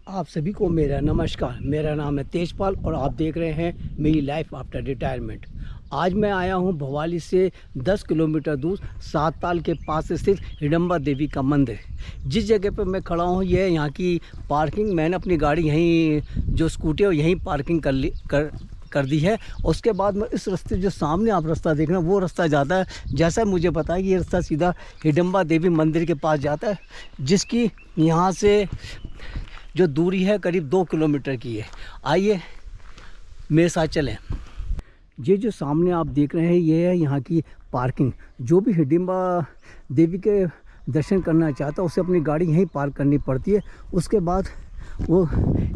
आप सभी को मेरा नमस्कार। मेरा नाम है तेजपाल और आप देख रहे हैं मेरी लाइफ आफ्टर रिटायरमेंट। आज मैं आया हूं भवाली से 10 किलोमीटर दूर सातताल के पास स्थित हिडम्बा देवी का मंदिर। जिस जगह पर मैं खड़ा हूं ये यहाँ की पार्किंग, मैंने अपनी गाड़ी यहीं जो स्कूटी है यहीं पार्किंग कर दी है। उसके बाद मैं इस रास्ते जो सामने आप रास्ता देख रहे हैं वो रास्ता जाता है, जैसा मुझे पता है कि ये रास्ता सीधा हिडम्बा देवी मंदिर के पास जाता है, जिसकी यहाँ से जो दूरी है करीब 2 किलोमीटर की है। आइए मेरे साथ चलें। ये जो सामने आप देख रहे हैं ये है यहाँ की पार्किंग। जो भी हिडिम्बा देवी के दर्शन करना चाहता है उसे अपनी गाड़ी यहीं पार्क करनी पड़ती है। उसके बाद वो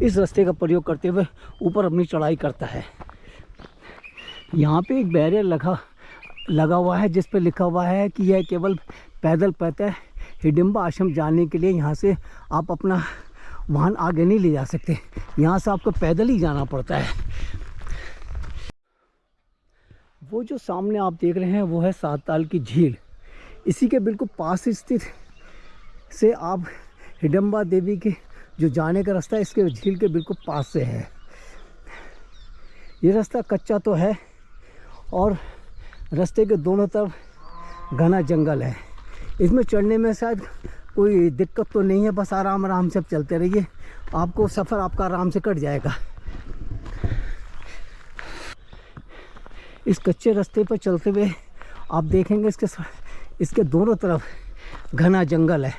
इस रास्ते का प्रयोग करते हुए ऊपर अपनी चढ़ाई करता है। यहाँ पे एक बैरियर लगा हुआ है जिस पे लिखा हुआ है कि यह केवल पैदल पथ है। हिडिम्बा आश्रम जाने के लिए यहाँ से आप अपना वाहन आगे नहीं ले जा सकते, यहाँ से आपको पैदल ही जाना पड़ता है। वो जो सामने आप देख रहे हैं वो है सातताल की झील। इसी के बिल्कुल पास स्थित से आप हिडम्बा देवी के जो जाने का रास्ता है इसके झील के बिल्कुल पास से है। ये रास्ता कच्चा तो है और रास्ते के दोनों तरफ घना जंगल है। इसमें चढ़ने में शायद कोई दिक्कत तो नहीं है, बस आराम से चलते रहिए, आपको सफ़र आपका आराम से कट जाएगा। इस कच्चे रास्ते पर चलते हुए आप देखेंगे इसके दोनों तरफ घना जंगल है।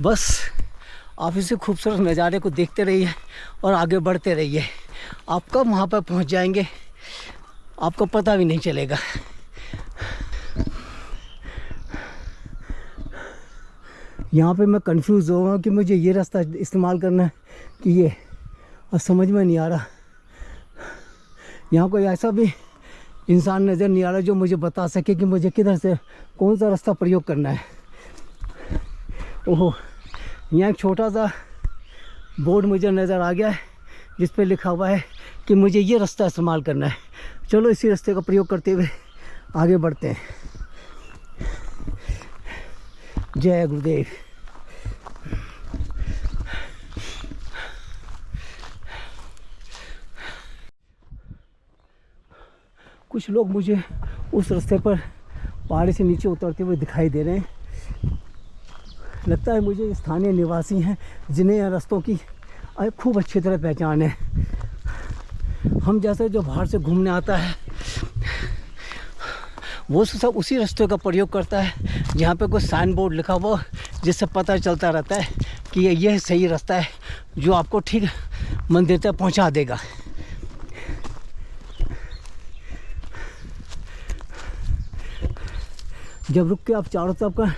बस आप इसे खूबसूरत नज़ारे को देखते रहिए और आगे बढ़ते रहिए। आप कब वहाँ पर पहुँच जाएंगे आपको पता भी नहीं चलेगा। यहाँ पे मैं कंफ्यूज हो रहा हूँ कि मुझे ये रास्ता इस्तेमाल करना है कि ये, और समझ में नहीं आ रहा। यहाँ कोई ऐसा भी इंसान नज़र नहीं आ रहा जो मुझे बता सके कि मुझे किधर से कौन सा रास्ता प्रयोग करना है। ओहो, यहाँ एक छोटा सा बोर्ड मुझे नज़र आ गया है जिस पे लिखा हुआ है कि मुझे ये रास्ता इस्तेमाल करना है। चलो इसी रास्ते का प्रयोग करते हुए आगे बढ़ते हैं। जय गुरुदेव। कुछ लोग मुझे उस रास्ते पर पहाड़ी से नीचे उतरते हुए दिखाई दे रहे हैं। लगता है मुझे स्थानीय निवासी हैं जिन्हें यह रास्तों की खूब अच्छी तरह पहचान है। हम जैसे जो बाहर से घूमने आता है वो सब उसी रास्ते का प्रयोग करता है जहाँ पे कोई साइन बोर्ड लिखा हुआ जिससे पता चलता रहता है कि यह सही रास्ता है जो आपको ठीक मंदिर तक पहुँचा देगा। जब रुक के आप चारों तरफ का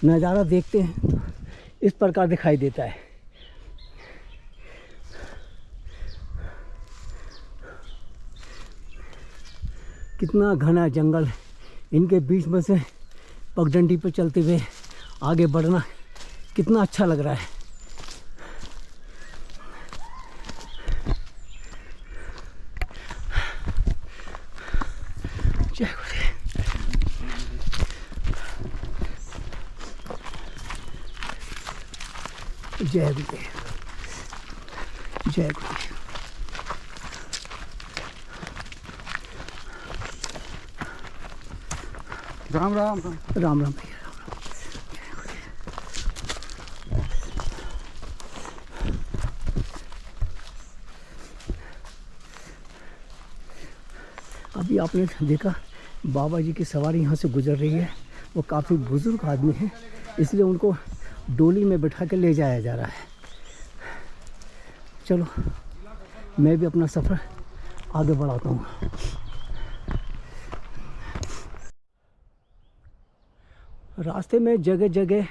नज़ारा देखते हैं तो इस प्रकार दिखाई देता है। कितना घना जंगल, इनके बीच में से पगडंडी पर चलते हुए आगे बढ़ना कितना अच्छा लग रहा है। जय गुरुदेव। जय गुरुदेव। जय गुरुदेव। राम राम राम राम भैया। अभी आपने देखा बाबा जी की सवारी यहाँ से गुजर रही है। वो काफ़ी बुजुर्ग आदमी हैं इसलिए उनको डोली में बैठा के ले जाया जा रहा है। चलो मैं भी अपना सफ़र आगे बढ़ाता हूँ। रास्ते में जगह जगह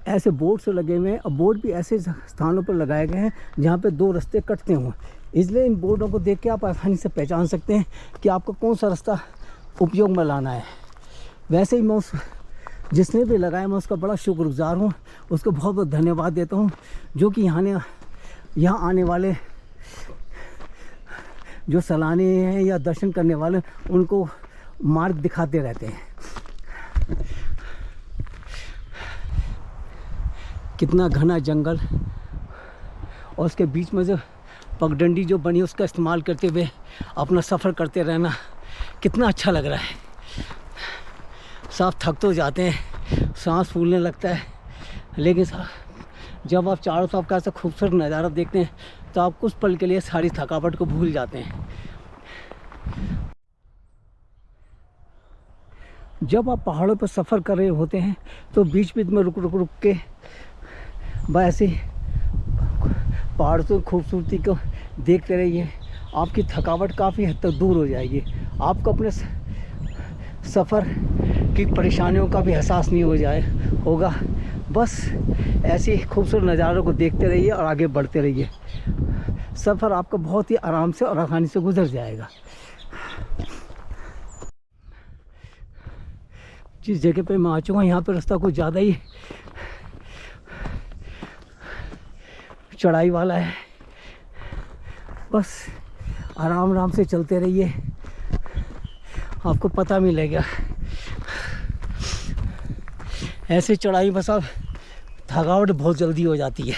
ऐसे बोर्ड से लगे हुए हैं और बोर्ड भी ऐसे स्थानों पर लगाए गए हैं जहाँ पे दो रास्ते कटते हों, इसलिए इन बोर्डों को देख के आप आसानी से पहचान सकते हैं कि आपको कौन सा रास्ता उपयोग में लाना है। वैसे ही मैं जिसने भी लगाया मैं उसका बड़ा शुक्रगुजार हूँ, उसको बहुत बहुत धन्यवाद देता हूँ जो कि यहाँ आने वाले जो सैलानी हैं या दर्शन करने वाले उनको मार्ग दिखाते रहते हैं। कितना घना जंगल और उसके बीच में जो पगडंडी जो बनी उसका इस्तेमाल करते हुए अपना सफ़र करते रहना कितना अच्छा लग रहा है। साफ थक तो जाते हैं, सांस फूलने लगता है, लेकिन जब आप चारों तरफ का ऐसा खूबसूरत नज़ारा देखते हैं तो आप कुछ पल के लिए सारी थकावट को भूल जाते हैं। जब आप पहाड़ों पर सफ़र कर रहे होते हैं तो बीच बीच में रुक रुक के ऐसे पहाड़ों की खूबसूरती को देखते रहिए। आपकी थकावट काफ़ी हद तक दूर हो जाएगी। आपको अपने सफ़र की परेशानियों का भी एहसास नहीं होगा। बस ऐसे खूबसूरत नज़ारों को देखते रहिए और आगे बढ़ते रहिए। सफ़र आपका बहुत ही आराम से और आसानी से गुजर जाएगा। जिस जगह पे मैं आ चुका हूँ यहाँ पे रास्ता कुछ ज़्यादा ही चढ़ाई वाला है। बस आराम आराम से चलते रहिए, आपको पता मिलेगा। ऐसे चढ़ाई बस आप थकावट बहुत जल्दी हो जाती है,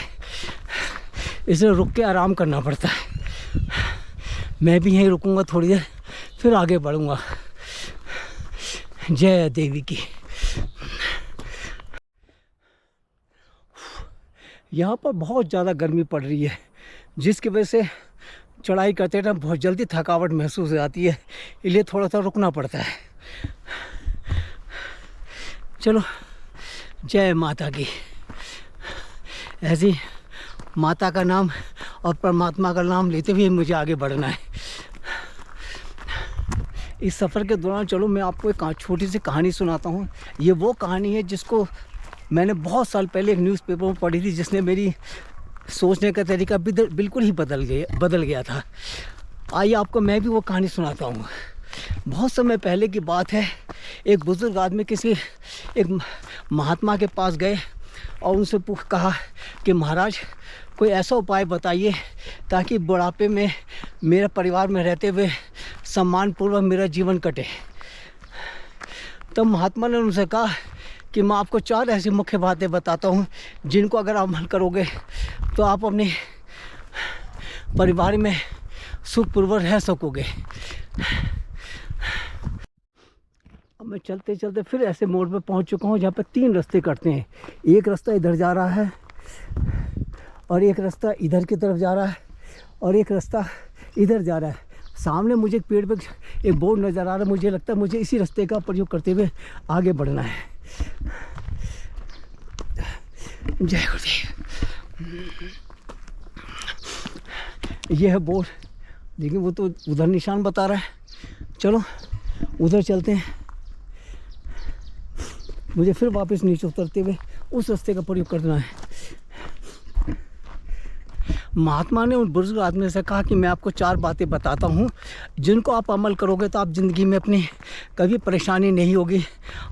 इसलिए रुक के आराम करना पड़ता है। मैं भी यहीं रुकूंगा थोड़ी देर, फिर आगे बढ़ूंगा। जय देवी की। यहाँ पर बहुत ज़्यादा गर्मी पड़ रही है, जिसकी वजह से चढ़ाई करते टाइम बहुत जल्दी थकावट महसूस हो जाती है, इसलिए थोड़ा सा रुकना पड़ता है। चलो, जय माता की। ऐसी माता का नाम और परमात्मा का नाम लेते हुए मुझे आगे बढ़ना है। इस सफ़र के दौरान चलो मैं आपको एक छोटी सी कहानी सुनाता हूँ। ये वो कहानी है जिसको मैंने बहुत साल पहले एक न्यूज़पेपर में पढ़ी थी, जिसने मेरी सोचने का तरीका बिल्कुल ही बदल गया था। आइए आपको मैं भी वो कहानी सुनाता हूँ। बहुत समय पहले की बात है। एक बुज़ुर्ग आदमी एक महात्मा के पास गए और उनसे कहा कि महाराज कोई ऐसा उपाय बताइए ताकि बुढ़ापे में मेरे परिवार में रहते हुए सम्मानपूर्वक मेरा जीवन कटे। तब महात्मा ने उनसे कहा कि मैं आपको 4 ऐसी मुख्य बातें बताता हूँ जिनको अगर आप अमल करोगे तो आप अपने परिवार में सुखपूर्वक रह सकोगे। अब मैं चलते चलते फिर ऐसे मोड़ पे पहुँच चुका हूँ जहाँ पे 3 रास्ते कटते हैं। एक रास्ता इधर जा रहा है और एक रास्ता इधर की तरफ जा रहा है और एक रास्ता इधर जा रहा है। सामने मुझे एक पेड़ पे एक बोर्ड नज़र आ रहा है। मुझे लगता है मुझे इसी रास्ते का प्रयोग करते हुए आगे बढ़ना है। जय गुरुदेव। यह है बोर्ड, लेकिन वो तो उधर निशान बता रहा है। चलो उधर चलते हैं। मुझे फिर वापस नीचे उतरते हुए उस रास्ते का प्रयोग करना है। महात्मा ने उन बुजुर्ग आदमी से कहा कि मैं आपको 4 बातें बताता हूँ जिनको आप अमल करोगे तो आप ज़िंदगी में अपनी कभी परेशानी नहीं होगी,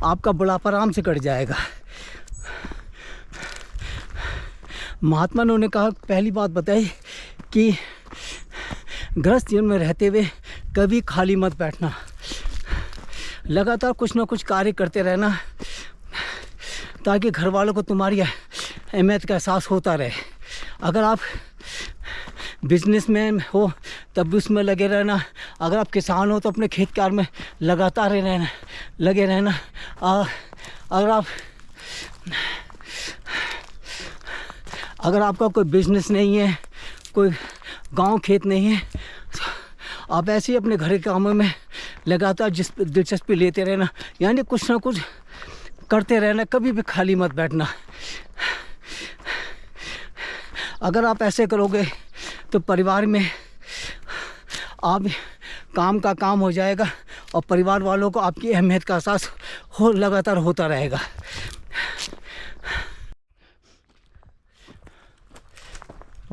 आपका बुढ़ापा आराम से कट जाएगा। महात्मा ने उन्हें कहा, पहली बात बताई कि गृहस्थ जीवन में रहते हुए कभी खाली मत बैठना, लगातार कुछ ना कुछ कार्य करते रहना ताकि घर वालों को तुम्हारी अहमियत का एहसास होता रहे। अगर आप बिजनेसमैन हो तब भी उसमें लगे रहना, अगर आप किसान हो तो अपने खेत कार्य में लगातार लगे रहना। अगर आपका कोई बिजनेस नहीं है, कोई गांव खेत नहीं है, आप ऐसे ही अपने घर के कामों में लगातार दिलचस्पी लेते रहना, यानी कुछ ना कुछ करते रहना, कभी भी खाली मत बैठना। अगर आप ऐसे करोगे तो परिवार में आप काम का काम हो जाएगा और परिवार वालों को आपकी अहमियत का एहसास लगातार होता रहेगा।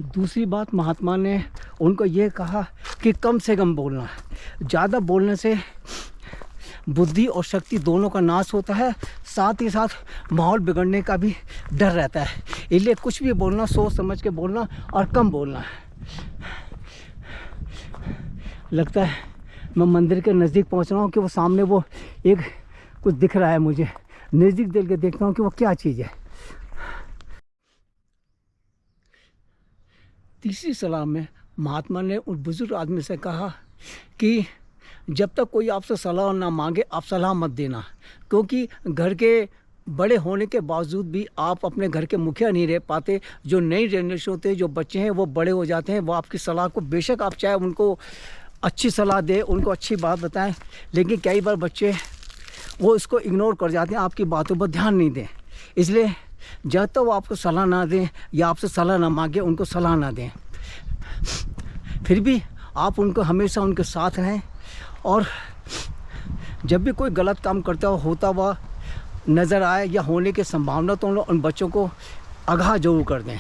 दूसरी बात महात्मा ने उनको ये कहा कि कम से कम बोलना, ज़्यादा बोलने से बुद्धि और शक्ति दोनों का नाश होता है, साथ ही साथ माहौल बिगड़ने का भी डर रहता है। इसलिए कुछ भी बोलना सोच समझ के बोलना और कम बोलना। लगता है मैं मंदिर के नज़दीक पहुंच रहा हूं कि वो सामने वो एक कुछ दिख रहा है मुझे, नज़दीक देख के देखता हूँ कि वो क्या चीज़ है। तीसरी सलाह में महात्मा ने उस बुजुर्ग आदमी से कहा कि जब तक कोई आपसे सलाह ना मांगे आप सलाह मत देना, क्योंकि घर के बड़े होने के बावजूद भी आप अपने घर के मुखिया नहीं रह पाते। जो नई जनरेशन होते हैं, जो बच्चे हैं, वो बड़े हो जाते हैं, वो आपकी सलाह को बेशक आप चाहे उनको अच्छी सलाह दें, उनको अच्छी बात बताएं, लेकिन कई बार बच्चे वो इसको इग्नोर कर जाते हैं, आपकी बातों पर ध्यान नहीं दें। इसलिए जब तक वो आपको सलाह ना दें या आपसे सलाह ना मांगे, उनको सलाह ना दें। फिर भी आप उनको हमेशा उनके साथ रहें, और जब भी कोई गलत काम करता होता हुआ नज़र आए या होने की संभावना, तो उन बच्चों को आगाह जरूर कर दें।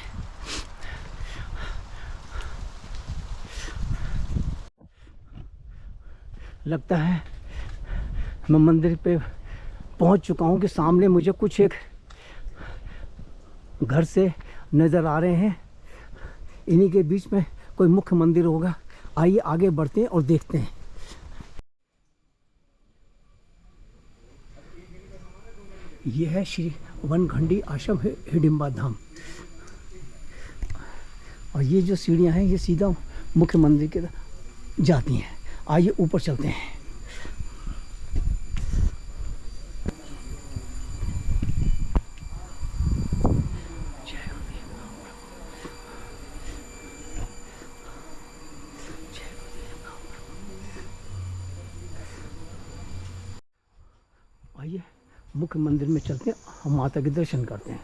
लगता है मैं मंदिर पे पहुंच चुका हूं कि सामने मुझे कुछ एक घर से नज़र आ रहे हैं। इन्हीं के बीच में कोई मुख्य मंदिर होगा। आइए आगे बढ़ते हैं और देखते हैं। ये है श्री वनखंडी आश्रम है, हिडिंबा धाम। और ये जो सीढ़ियाँ हैं ये सीधा मुख्य मंदिर के जाती हैं। आइए ऊपर चलते हैं। आइए मुख्य मंदिर में चलते हैं, हम माता के दर्शन करते हैं।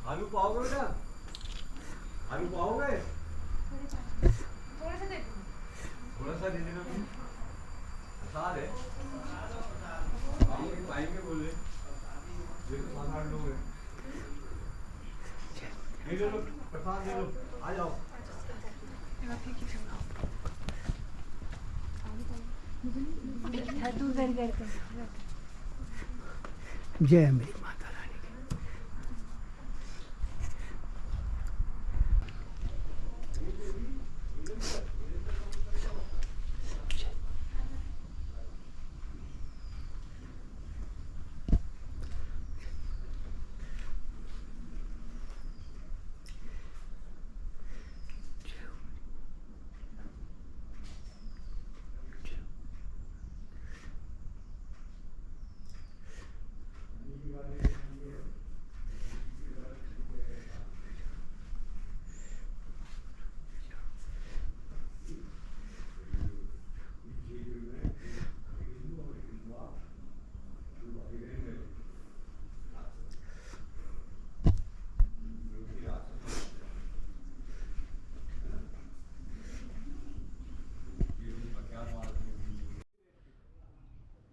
आलू पाओगे बेटा? आलू पाओगे? थोड़ा सा दे देना। प्रसाद है। पाएंगे बोले। देखो 7-8 लोग हैं। ये लो प्रसाद ले लो। आ जाओ। जय मेरी माता रानी।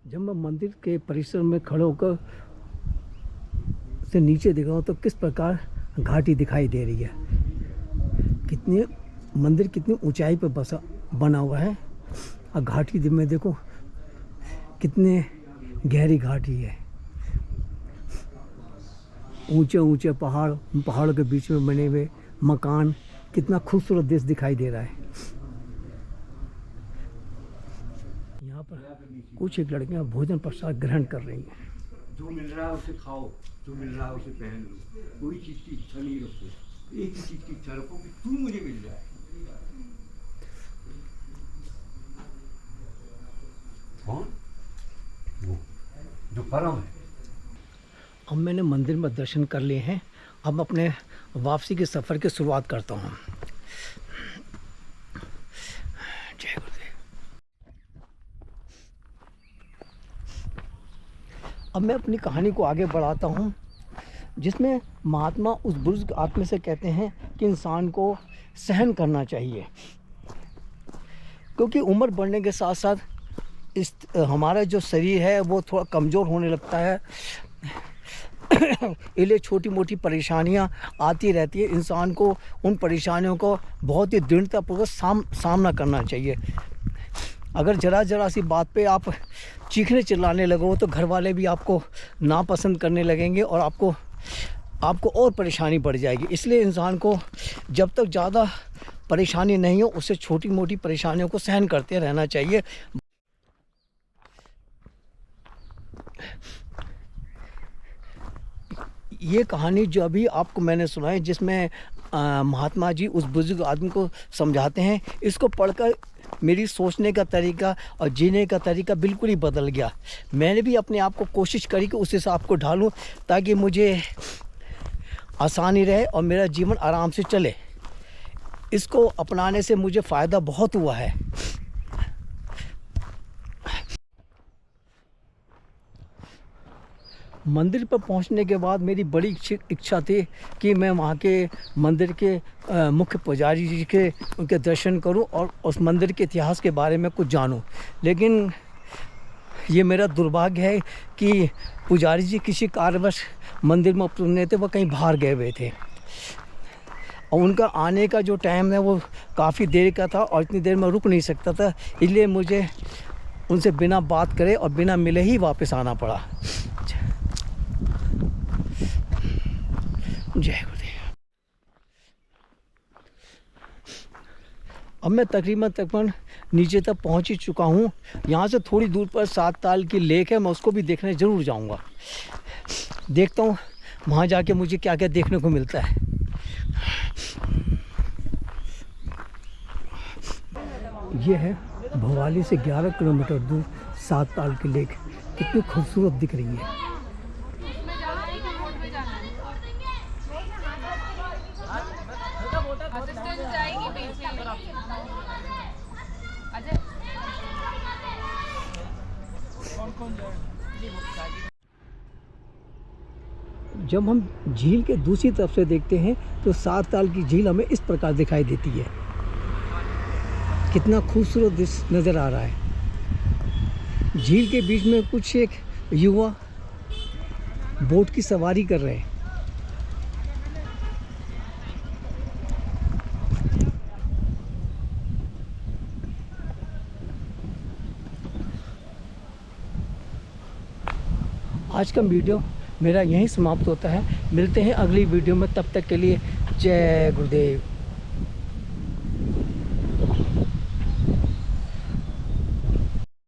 जब मैं मंदिर के परिसर में खड़े होकर से नीचे देख रहा हूँ तो किस प्रकार घाटी दिखाई दे रही है। कितनी मंदिर कितनी ऊंचाई पर बना हुआ है, और घाटी में देखो कितने गहरी घाटी है। ऊंचे ऊंचे पहाड़ के बीच में बने हुए मकान, कितना खूबसूरत दृश्य दिखाई दे रहा है। यहाँ पर कुछ एक लड़कियां भोजन प्रसाद ग्रहण कर रही हैं। जो मिल रहा है उसे खाओ, जो मिल रहा है उसे पहन लो। कोई चीज़ की इच्छा नहीं रखो, एक ही चीज़ की इच्छा रखो कि तू मुझे मिल जाए। कौन? वो जो परम है। अब मैंने मंदिर में दर्शन कर लिए हैं, अब अपने वापसी के सफ़र की शुरुआत करता हूँ। जय गुरुदेव। अब मैं अपनी कहानी को आगे बढ़ाता हूँ, जिसमें महात्मा उस बुजुर्ग आत्मा से कहते हैं कि इंसान को सहन करना चाहिए, क्योंकि उम्र बढ़ने के साथ साथ हमारा जो शरीर है वो थोड़ा कमज़ोर होने लगता है। इसलिए छोटी मोटी परेशानियां आती रहती है। इंसान को उन परेशानियों को बहुत ही दृढ़तापूर्वक सामना करना चाहिए। अगर ज़रा सी बात पे आप चीखने चिल्लाने लगो तो घर वाले भी आपको नापसंद करने लगेंगे और आपको और परेशानी बढ़ जाएगी। इसलिए इंसान को जब तक ज़्यादा परेशानी नहीं हो, उससे छोटी मोटी परेशानियों को सहन करते रहना चाहिए। ये कहानी जो अभी आपको मैंने सुनाई, जिसमें महात्मा जी उस बुजुर्ग आदमी को समझाते हैं, इसको पढ़कर मेरी सोचने का तरीका और जीने का तरीका बिल्कुल ही बदल गया। मैंने भी अपने आप को कोशिश करी कि उस हिसाब को ढालूं ताकि मुझे आसानी रहे और मेरा जीवन आराम से चले। इसको अपनाने से मुझे फ़ायदा बहुत हुआ है। मंदिर पर पहुंचने के बाद मेरी बड़ी इच्छा थी कि मैं वहां के मंदिर के मुख्य पुजारी जी के उनके दर्शन करूं और उस मंदिर के इतिहास के बारे में कुछ जानूं। लेकिन ये मेरा दुर्भाग्य है कि पुजारी जी किसी कारणवश मंदिर में उपस्थित नहीं थे, वो कहीं बाहर गए हुए थे और उनका आने का जो टाइम है वो काफ़ी देर का था और इतनी देर में रुक नहीं सकता था, इसलिए मुझे उनसे बिना बात करे और बिना मिले ही वापस आना पड़ा। जय गुरुदेव। अब मैं तकरीबन नीचे तक पहुंच ही चुका हूं। यहाँ से थोड़ी दूर पर 7 ताल की लेक है, मैं उसको भी देखने ज़रूर जाऊंगा। देखता हूँ वहाँ जाके मुझे क्या क्या देखने को मिलता है। ये है भवाली से 11 किलोमीटर दूर 7 ताल की लेक। कितनी खूबसूरत दिख रही है। जब हम झील के दूसरी तरफ से देखते हैं तो 7 ताल की झील हमें इस प्रकार दिखाई देती है। कितना खूबसूरत दृश्य नज़र आ रहा है। झील के बीच में कुछ एक युवा बोट की सवारी कर रहे हैं। आज का वीडियो मेरा यहीं समाप्त होता है। मिलते हैं अगली वीडियो में, तब तक के लिए जय गुरुदेव।